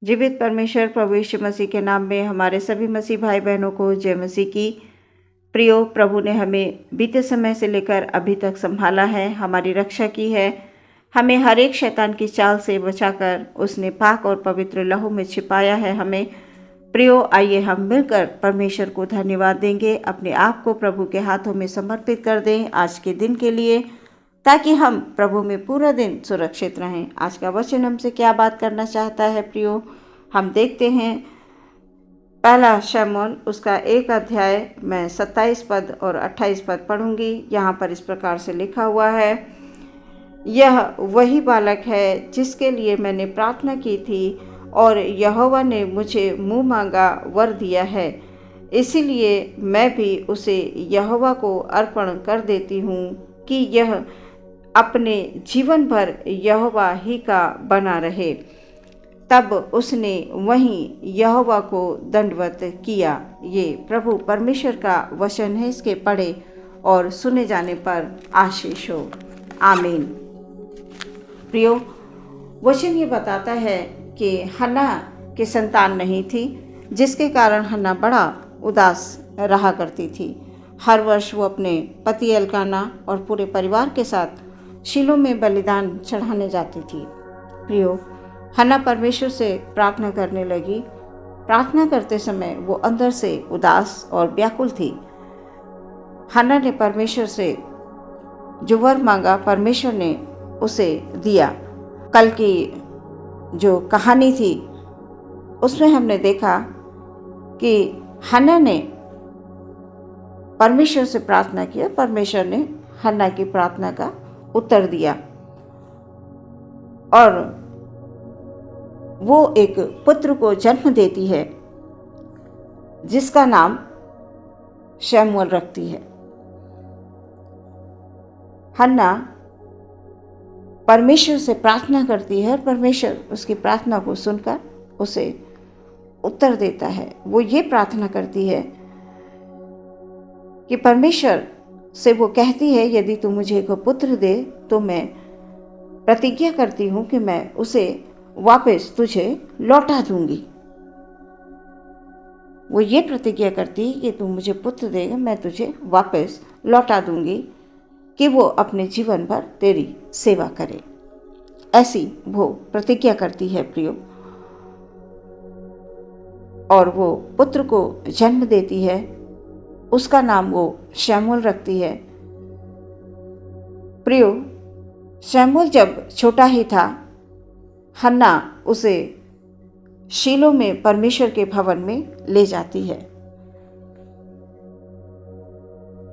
जीवित परमेश्वर प्रभु यीशु मसीह के नाम में हमारे सभी मसीह भाई बहनों को जय मसीह की। प्रियो, प्रभु ने हमें बीते समय से लेकर अभी तक संभाला है, हमारी रक्षा की है, हमें हर एक शैतान की चाल से बचाकर उसने पाक और पवित्र लहू में छिपाया है हमें। प्रियो, आइए हम मिलकर परमेश्वर को धन्यवाद देंगे, अपने आप को प्रभु के हाथों में समर्पित कर दें आज के दिन के लिए, ताकि हम प्रभु में पूरा दिन सुरक्षित रहें। आज का वचन हमसे क्या बात करना चाहता है प्रियो, हम देखते हैं। पहला शमूएल उसका 1 अध्याय मैं 27 पद और 28 पद पढ़ूंगी। यहाँ पर इस प्रकार से लिखा हुआ है, यह वही बालक है जिसके लिए मैंने प्रार्थना की थी और यहोवा ने मुझे मुँह मांगा वर दिया है, इसीलिए मैं भी उसे यहोवा को अर्पण कर देती हूँ कि यह अपने जीवन भर यहोवा ही का बना रहे। तब उसने वहीं यहोवा को दंडवत किया। ये प्रभु परमेश्वर का वचन है, इसके पढ़े और सुने जाने पर आशीष हो, आमीन। प्रियो, वचन ये बताता है कि हन्ना की संतान नहीं थी, जिसके कारण हन्ना बड़ा उदास रहा करती थी। हर वर्ष वो अपने पति एल्काना और पूरे परिवार के साथ शीलो में बलिदान चढ़ाने जाती थी। प्रियो, हन्ना परमेश्वर से प्रार्थना करने लगी। प्रार्थना करते समय वो अंदर से उदास और व्याकुल थी। हन्ना ने परमेश्वर से जो वर मांगा, परमेश्वर ने उसे दिया। कल की जो कहानी थी उसमें हमने देखा कि हन्ना ने परमेश्वर से प्रार्थना किया, परमेश्वर ने हन्ना की प्रार्थना का उत्तर दिया और वो एक पुत्र को जन्म देती है जिसका नाम शमूएल रखती है। हन्ना परमेश्वर से प्रार्थना करती है और परमेश्वर उसकी प्रार्थना को सुनकर उसे उत्तर देता है। वो ये प्रार्थना करती है कि परमेश्वर से वो कहती है, यदि तू मुझे एक पुत्र दे तो मैं प्रतिज्ञा करती हूँ कि मैं उसे वापस तुझे लौटा दूंगी। वो ये प्रतिज्ञा करती है कि तू मुझे पुत्र देगा, मैं तुझे वापस लौटा दूंगी कि वो अपने जीवन भर तेरी सेवा करे। ऐसी वो प्रतिज्ञा करती है प्रियो, और वो पुत्र को जन्म देती है। उसका नाम वो शमूएल रखती है। प्रियो, शमूएल जब छोटा ही था, हन्ना उसे शीलो में परमेश्वर के भवन में ले जाती है।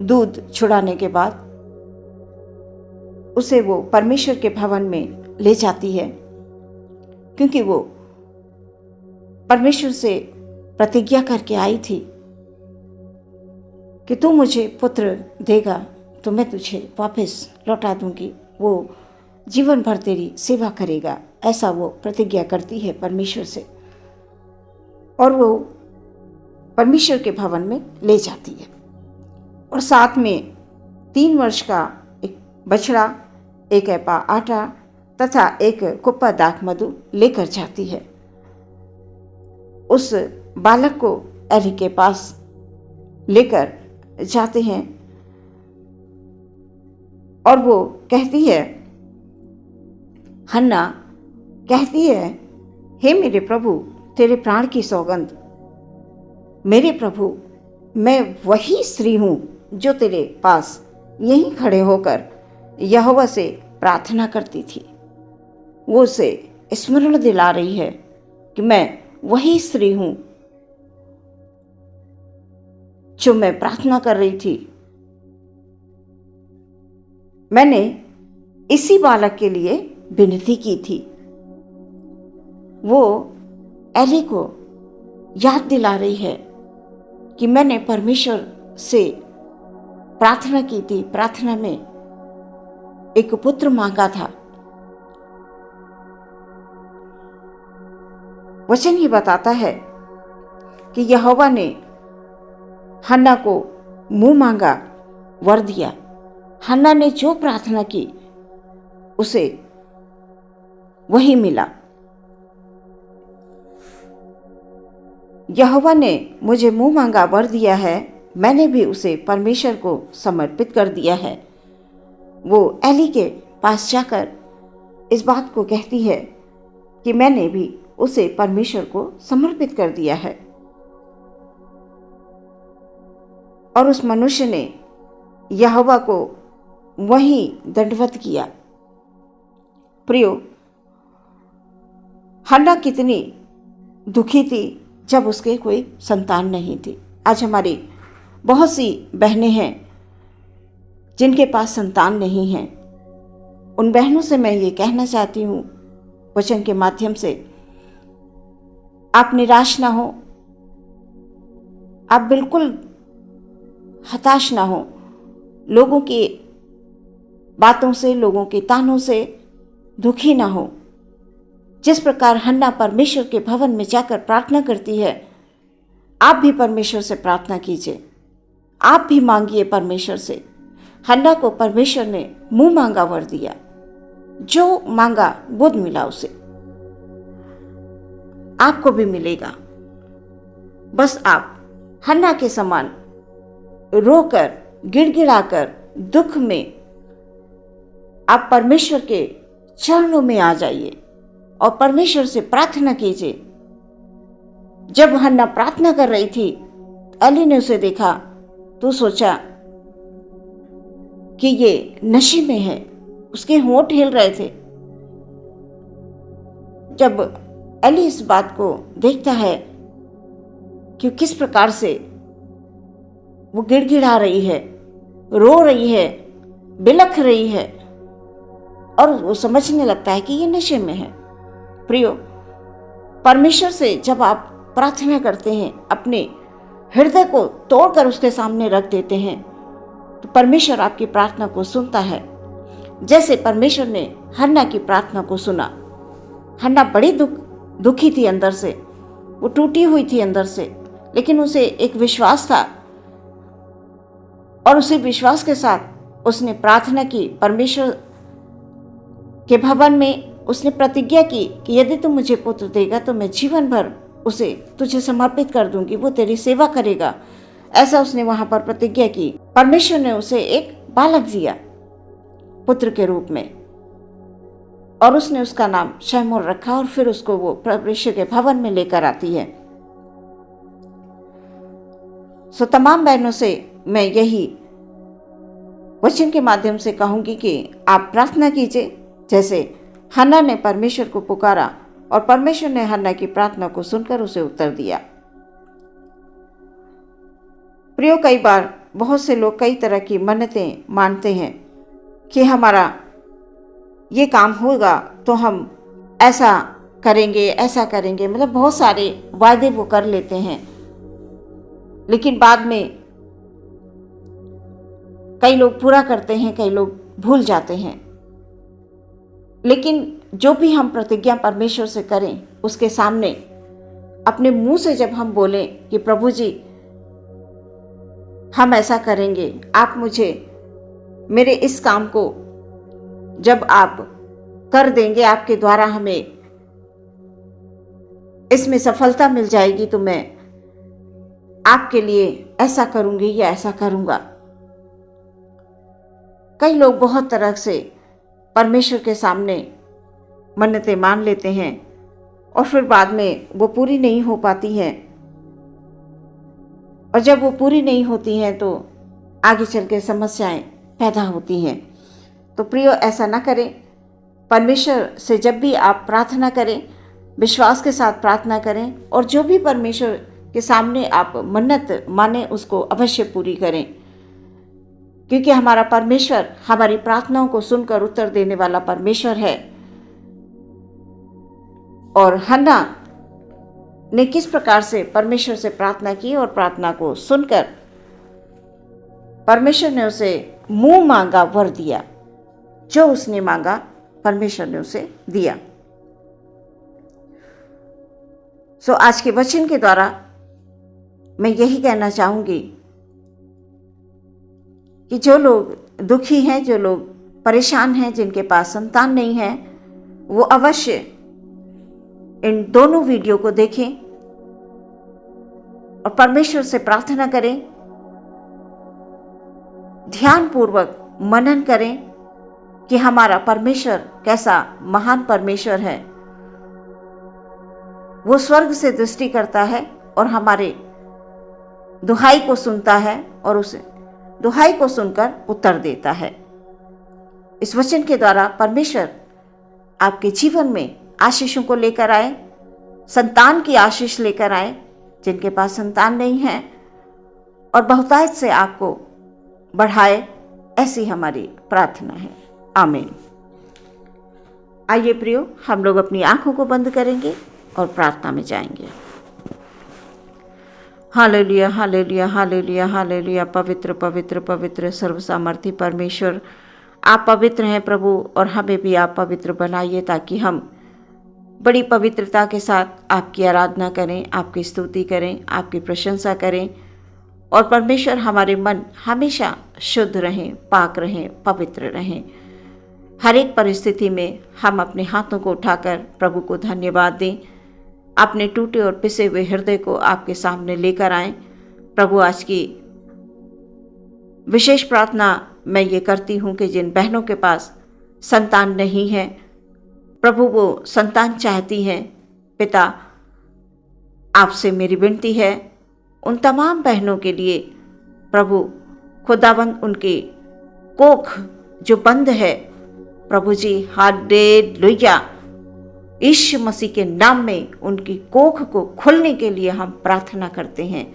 दूध छुड़ाने के बाद उसे वो परमेश्वर के भवन में ले जाती है, क्योंकि वो परमेश्वर से प्रतिज्ञा करके आई थी कि तू मुझे पुत्र देगा तो मैं तुझे वापस लौटा दूंगी, वो जीवन भर तेरी सेवा करेगा। ऐसा वो प्रतिज्ञा करती है परमेश्वर से और वो परमेश्वर के भवन में ले जाती है और साथ में 3 वर्ष का एक बछड़ा, 1 एपा आटा तथा 1 कुप्पा दाख मधु लेकर जाती है। उस बालक को एली के पास लेकर जाते हैं और वो कहती है, हन्ना कहती है, हे मेरे प्रभु, तेरे प्राण की सौगंध, मेरे प्रभु, मैं वही स्त्री हूँ जो तेरे पास यहीं खड़े होकर यहोवा से प्रार्थना करती थी। वो उसे स्मरण दिला रही है कि मैं वही स्त्री हूँ जो मैं प्रार्थना कर रही थी। मैंने इसी बालक के लिए विनती की थी। वो एली को याद दिला रही है कि मैंने परमेश्वर से प्रार्थना की थी, प्रार्थना में एक पुत्र मांगा था। वचन ये बताता है कि यहोवा ने हन्ना को मुंह मांगा वर दिया। हन्ना ने जो प्रार्थना की उसे वही मिला। यहोवा ने मुझे मुंह मांगा वर दिया है, मैंने भी उसे परमेश्वर को समर्पित कर दिया है। वो एली के पास जाकर इस बात को कहती है कि मैंने भी उसे परमेश्वर को समर्पित कर दिया है। और उस मनुष्य ने यहोवा को वहीं दंडवत किया। प्रियो, हन्ना कितनी दुखी थी जब उसके कोई संतान नहीं थी। आज हमारी बहुत सी बहनें हैं जिनके पास संतान नहीं है। उन बहनों से मैं ये कहना चाहती हूँ वचन के माध्यम से, आप निराश ना हो, आप बिल्कुल हताश ना हो। लोगों की बातों से, लोगों के तानों से दुखी ना हो। जिस प्रकार हन्ना परमेश्वर के भवन में जाकर प्रार्थना करती है, आप भी परमेश्वर से प्रार्थना कीजिए, आप भी मांगिए परमेश्वर से। हन्ना को परमेश्वर ने मुंह मांगा वर दिया, जो मांगा वो मिला उसे, आपको भी मिलेगा। बस आप हन्ना के समान रोकर, गिड़गिड़ाकर, दुख में आप परमेश्वर के चरणों में आ जाइए और परमेश्वर से प्रार्थना कीजिए। जब हन्ना प्रार्थना कर रही थी, एली ने उसे देखा तो सोचा कि ये नशे में है। उसके होंठ हिल रहे थे। जब एली इस बात को देखता है कि किस प्रकार से वो गिड़गिड़ा रही है, रो रही है, बिलख रही है, और वो समझने लगता है कि ये नशे में है। प्रियो, परमेश्वर से जब आप प्रार्थना करते हैं, अपने हृदय को तोड़कर उसके सामने रख देते हैं, तो परमेश्वर आपकी प्रार्थना को सुनता है। जैसे परमेश्वर ने हन्ना की प्रार्थना को सुना। हन्ना बड़ी दुखी थी अंदर से, वो टूटी हुई थी अंदर से, लेकिन उसे एक विश्वास था और उसी विश्वास के साथ उसने प्रार्थना की। परमेश्वर के भवन में उसने प्रतिज्ञा की कि यदि तू मुझे पुत्र देगा तो मैं जीवन भर उसे तुझे समर्पित कर दूंगी, वो तेरी सेवा करेगा। ऐसा उसने वहां पर प्रतिज्ञा की। परमेश्वर ने उसे एक बालक दिया पुत्र के रूप में, और उसने उसका नाम शमूएल रखा, और फिर उसको वो परमेश्वर के भवन में लेकर आती है। सो तमाम बहनों से मैं यही वचन के माध्यम से कहूंगी कि आप प्रार्थना कीजिए जैसे हन्ना ने परमेश्वर को पुकारा और परमेश्वर ने हन्ना की प्रार्थना को सुनकर उसे उत्तर दिया। प्रियो, कई बार बहुत से लोग कई तरह की मन्नतें मानते हैं कि हमारा ये काम होगा तो हम ऐसा करेंगे, ऐसा करेंगे, मतलब बहुत सारे वायदे वो कर लेते हैं, लेकिन बाद में कई लोग पूरा करते हैं, कई लोग भूल जाते हैं। लेकिन जो भी हम प्रतिज्ञा परमेश्वर से करें, उसके सामने अपने मुंह से जब हम बोलें कि प्रभु जी हम ऐसा करेंगे, आप मुझे मेरे इस काम को जब आप कर देंगे, आपके द्वारा हमें इसमें सफलता मिल जाएगी, तो मैं आपके लिए ऐसा करूंगी या ऐसा करूंगा। कई लोग बहुत तरह से परमेश्वर के सामने मन्नतें मान लेते हैं और फिर बाद में वो पूरी नहीं हो पाती हैं, और जब वो पूरी नहीं होती हैं तो आगे चल के समस्याएं पैदा होती हैं। तो प्रियो, ऐसा ना करें। परमेश्वर से जब भी आप प्रार्थना करें, विश्वास के साथ प्रार्थना करें, और जो भी परमेश्वर के सामने आप मन्नत माने उसको अवश्य पूरी करें, क्योंकि हमारा परमेश्वर हमारी प्रार्थनाओं को सुनकर उत्तर देने वाला परमेश्वर है। और हन्ना ने किस प्रकार से परमेश्वर से प्रार्थना की और प्रार्थना को सुनकर परमेश्वर ने उसे मुंह मांगा वर दिया। जो उसने मांगा परमेश्वर ने उसे दिया। सो आज के वचन के द्वारा मैं यही कहना चाहूंगी कि जो लोग दुखी हैं, जो लोग परेशान हैं, जिनके पास संतान नहीं है, वो अवश्य इन दोनों वीडियो को देखें और परमेश्वर से प्रार्थना करें, ध्यानपूर्वक मनन करें कि हमारा परमेश्वर कैसा महान परमेश्वर है। वो स्वर्ग से दृष्टि करता है और हमारे दुहाई को सुनता है और उसे दुहाई को सुनकर उत्तर देता है। इस वचन के द्वारा परमेश्वर आपके जीवन में आशीषों को लेकर आए, संतान की आशीष लेकर आए जिनके पास संतान नहीं है, और बहुतायत से आपको बढ़ाए, ऐसी हमारी प्रार्थना है। आमीन। आइए प्रियो, हम लोग अपनी आंखों को बंद करेंगे और प्रार्थना में जाएंगे। Hallelujah, hallelujah, hallelujah, hallelujah. पवित्र पवित्र पवित्र सर्वसामर्थी परमेश्वर, आप पवित्र हैं प्रभु, और हमें भी आप पवित्र बनाइए ताकि हम बड़ी पवित्रता के साथ आपकी आराधना करें, आपकी स्तुति करें, आपकी प्रशंसा करें, और परमेश्वर हमारे मन हमेशा शुद्ध रहें, पाक रहें, पवित्र रहें। हर एक परिस्थिति में हम अपने हाथों को उठाकर प्रभु को धन्यवाद दें, अपने टूटे और पिसे हुए हृदय को आपके सामने लेकर आएं। प्रभु, आज की विशेष प्रार्थना मैं ये करती हूँ कि जिन बहनों के पास संतान नहीं है, प्रभु वो संतान चाहती हैं, पिता आपसे मेरी विनती है उन तमाम बहनों के लिए, प्रभु खुदाबंद उनके कोख जो बंद है, प्रभु जी हालेलुया, यीशु मसीह के नाम में उनकी कोख को खुलने के लिए हम प्रार्थना करते हैं।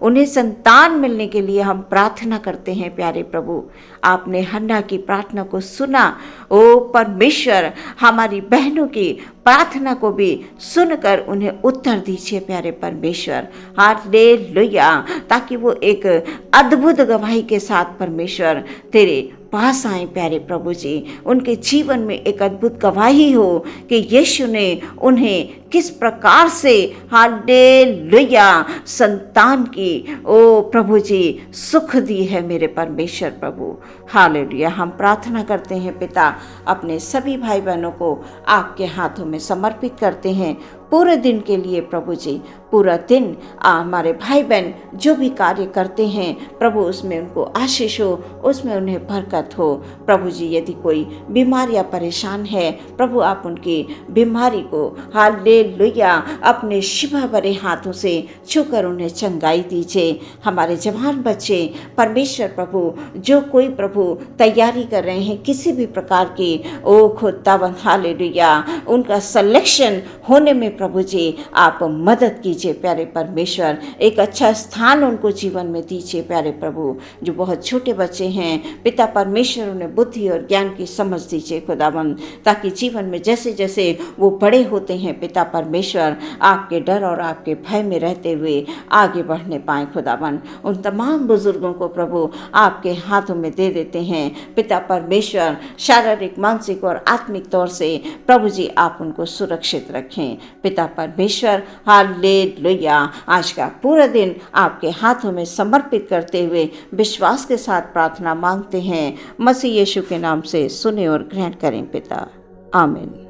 उन्हें संतान मिलने के लिए हम प्रार्थना करते हैं। प्यारे प्रभु, आपने हन्ना की प्रार्थना को सुना। ओ परमेश्वर, हमारी बहनों की प्रार्थना को भी सुनकर उन्हें उत्तर दीजिए प्यारे परमेश्वर। हालेलुया, ताकि वो एक अद्भुत गवाही के साथ परमेश्वर तेरे पास आए। प्यारे प्रभु जी, उनके जीवन में एक अद्भुत गवाही हो कि यीशु ने उन्हें किस प्रकार से हालेलुया संतान की ओ प्रभु जी सुख दी है मेरे परमेश्वर प्रभु। हालेलुया, हम प्रार्थना करते हैं पिता, अपने सभी भाई बहनों को आपके हाथों में समर्पित करते हैं पूरे दिन के लिए। प्रभु जी, पूरा दिन हमारे भाई बहन जो भी कार्य करते हैं प्रभु, उसमें उनको आशीष हो, उसमें उन्हें बरकत हो। प्रभु जी, यदि कोई बीमार या परेशान है प्रभु, आप उनकी बीमारी को हालेलुया अपने शिफा भरे हाथों से छूकर उन्हें चंगाई दीजिए। हमारे जवान बच्चे परमेश्वर प्रभु, जो कोई प्रभु तैयारी कर रहे हैं किसी भी प्रकार की, ओ खुदावंद हालेलुया, उनका सिलेक्शन होने में प्रभु जी आप मदद कीजिए प्यारे परमेश्वर। एक अच्छा स्थान उनको जीवन में दीजिए प्यारे प्रभु। जो बहुत छोटे बच्चे हैं पिता परमेश्वर, उन्हें बुद्धि और ज्ञान की समझ दीजिए खुदावंद, ताकि जीवन में जैसे जैसे वो बड़े होते हैं पिता परमेश्वर, आपके डर और आपके भय में रहते हुए आगे बढ़ने पाए खुदावंद। उन तमाम बुजुर्गों को प्रभु आपके हाथों में दे देते हैं पिता परमेश्वर। शारीरिक, मानसिक और आत्मिक तौर से प्रभु जी आप उनको सुरक्षित रखें पिता परमेश्वर। हालेलुया, आज का पूरा दिन आपके हाथों में समर्पित करते हुए विश्वास के साथ प्रार्थना मांगते हैं, मसीह यीशु के नाम से सुने और ग्रहण करें पिता। आमीन।